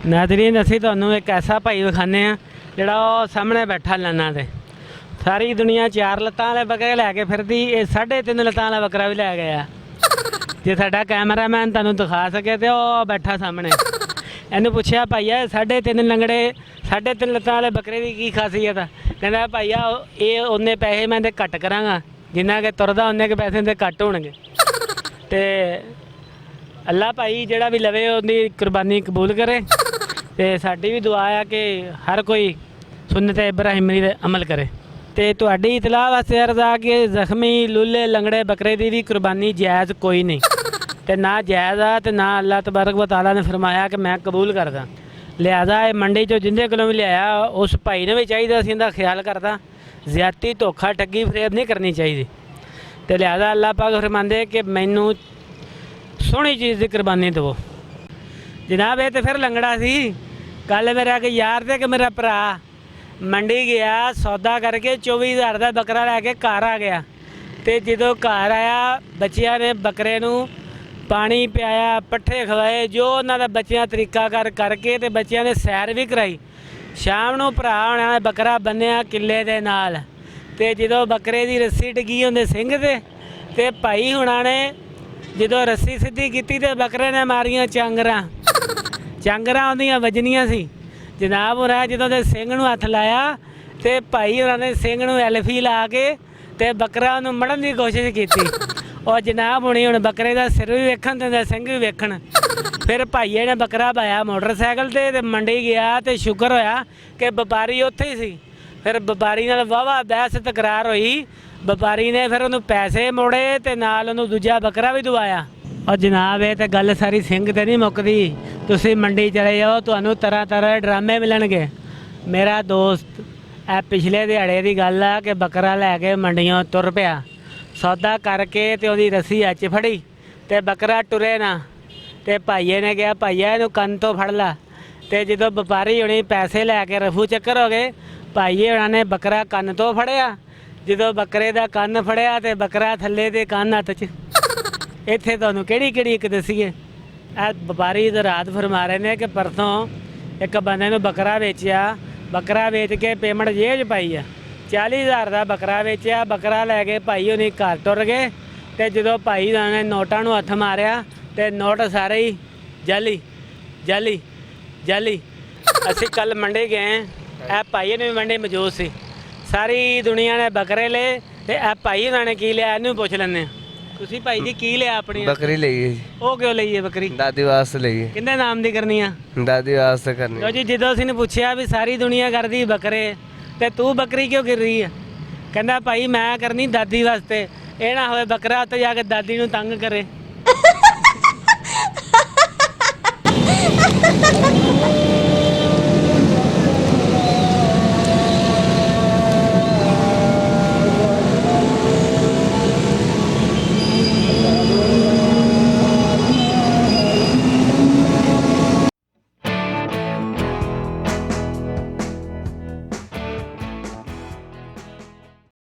नाज़रीन असीं तुहानूं एक ऐसा भाई विखाने जिहड़ा ओह सामने बैठा लाना ते सारी दुनिया 4 लत्तां वाले बकरे लैके फिरदी, ये 3.5 लत्तां वाला बकरा भी लै गया। जे साडा कैमरामैन तुहानूं दिखा सके तो ओह बैठा सामने। इन्हूं पुछया भाईया 3.5 लंगड़े 3.5 लत्तां वाले बकरे की खासियत? कहंदा भाईया ये उन्ने पैसे मैं ते घट करांगा, जिन्ना कि तुरदा उन्ने के पैसे ते घट होणगे। ते अल्लाह भाई जिहड़ा भी लवे उहदी कुर्बानी कबूल करे। ते साडी भी दुआ है कि हर कोई सुन्नत इब्राहिमी दे अमल करे। ते तुहाडी इतलाह वास्ते अर्ज़ आ कि जख्मी लुल्ले लंगड़े बकरे की भी कुर्बानी जायज़ कोई नहीं, तो ना जायज़ आ तो ना अल्लाह तबारक व तआला ने फरमाया कि मैं कबूल करदा। लिहाजा ये मंडी चो जिंदे कोलों भी लिया उस भाई ने भी चाहिए असीं इहदा ख्याल करदा, ज़्यादती धोखा ठगी फरेब नहीं करनी चाहिए। तो लिहाजा अल्लाह पाक फरमांदे कि मैनू सोहनी चीज़ की कुर्बानी दवो। जनाब ये तो फिर लंगड़ा सी। कल मेरा एक यार ते कि मेरा भरा मंडी गया सौदा करके 24,000 का बकरा लैके घर आ गया। तो जो घर आया बच्चिया ने बकरे नूं पानी पियाया, पट्ठे खवाए, जो उन्होंने बच्चिया तरीका करके तो बच्चिया ने सैर भी कराई। शाम नूं भरा होना ने बकरा बन्निया किले दे नाल, ते जो बकरे की रस्सी डिगी उन्हें सिंघ ते भाई हुणा ने जो रस्सी सीधी की तो बकरे ने मारिया चांगरां उन्दियां वजनियां सी। जनाब होर जो सिंह नूं हथ लाया तो भाई उन्होंने सिंह नूं एलफी ला के ते बकरा उन्होंने मड़न की कोशिश की। और जनाब हुणी हुण बकरे का सिर भी वेखण ते सिंह भी वेखण। फिर भाईए ने बकरा पाया मोटरसाइकिल ते मंडी गया तो शुक्र होया कि व्यापारी उत्थे ही सी। फिर व्यापारी नाल वाहवा बहस तकरार हुई। व्यापारी ने फिर उन्होंने पैसे मोड़े तो नाल उन्होंने दूजा बकरा भी दवाया। और जनाब ये तो गल सारी सिंह तो नहीं मुकदी, तुसीं मंडी चले जाओ तुहानूं तरह तरह के ड्रामे मिलणगे। मेरा दोस्त ए पिछले दिहाड़े की गल है कि बकरा लैके मंडियों तुर पिया, सौदा करके तो उहदी रस्सी अच फड़ी तो बकरा टुरे ना। तो भाईए ने कहा भाईया इहनूं कन्न तो फड़ ला। तो जो व्यापारी हुणी पैसे लैके रफू चक्कर हो गए, भाईए हुणां ने बकरा कन्न तो फड़िया। जो बकरे का कन्न फड़िया तो बकरा थल्ले ते कन्न हत्थ च। इत्थे तुहानूं किहड़ी किहड़ी एक दसीए। व्यापारी तो रात फरमा रहे हैं कि परसों एक बंदे नूं बकरा वेचिया, बकरा वेच के पेमेंट जेब च पाई आ। 40,000 का बकरा वेचिया, बकरा लैके भाई उन्हें घर तुर गए। तो जो भाई ने नोटां नूं हत्थ मारिया तो नोट सारे ही जाली जाली जाली। असीं कल मंडी गए, ए भाई ने भी मंडी मौजूद सी। सारी दुनिया ने बकरे ले ते ए भाई उन्होंने की लिया इनू पुछ लैने। तुसीं भाई जी की लिया अपनी? बकरी लई है जी। ਉਹ ਕਿਉਂ ਲਈ ਹੈ ਬੱਕਰੀ? दादी वास्ते लई है। ਕਿੰਨੇ ਨਾਮ ਦੀ ਕਰਨੀ ਆ? दादी वास्ते करनी। ਲੋ ਜੀ ਜਦੋਂ ਅਸੀਂ ਨੇ ਪੁੱਛਿਆ ਵੀ ਸਾਰੀ ਦੁਨੀਆ ਕਰਦੀ ਬੱਕਰੇ ਤੇ ਤੂੰ ਬੱਕਰੀ ਕਿਉਂ ਕਰ ਰਹੀ ਹੈ? ਕਹਿੰਦਾ ਭਾਈ ਮੈਂ ਕਰਨੀ ਦਾਦੀ ਵਾਸਤੇ, ਇਹ ਨਾ ਹੋਵੇ ਬੱਕਰਾ ਉੱਤੇ ਜਾ ਕੇ ਦਾਦੀ ਨੂੰ ਤੰਗ ਕਰੇ।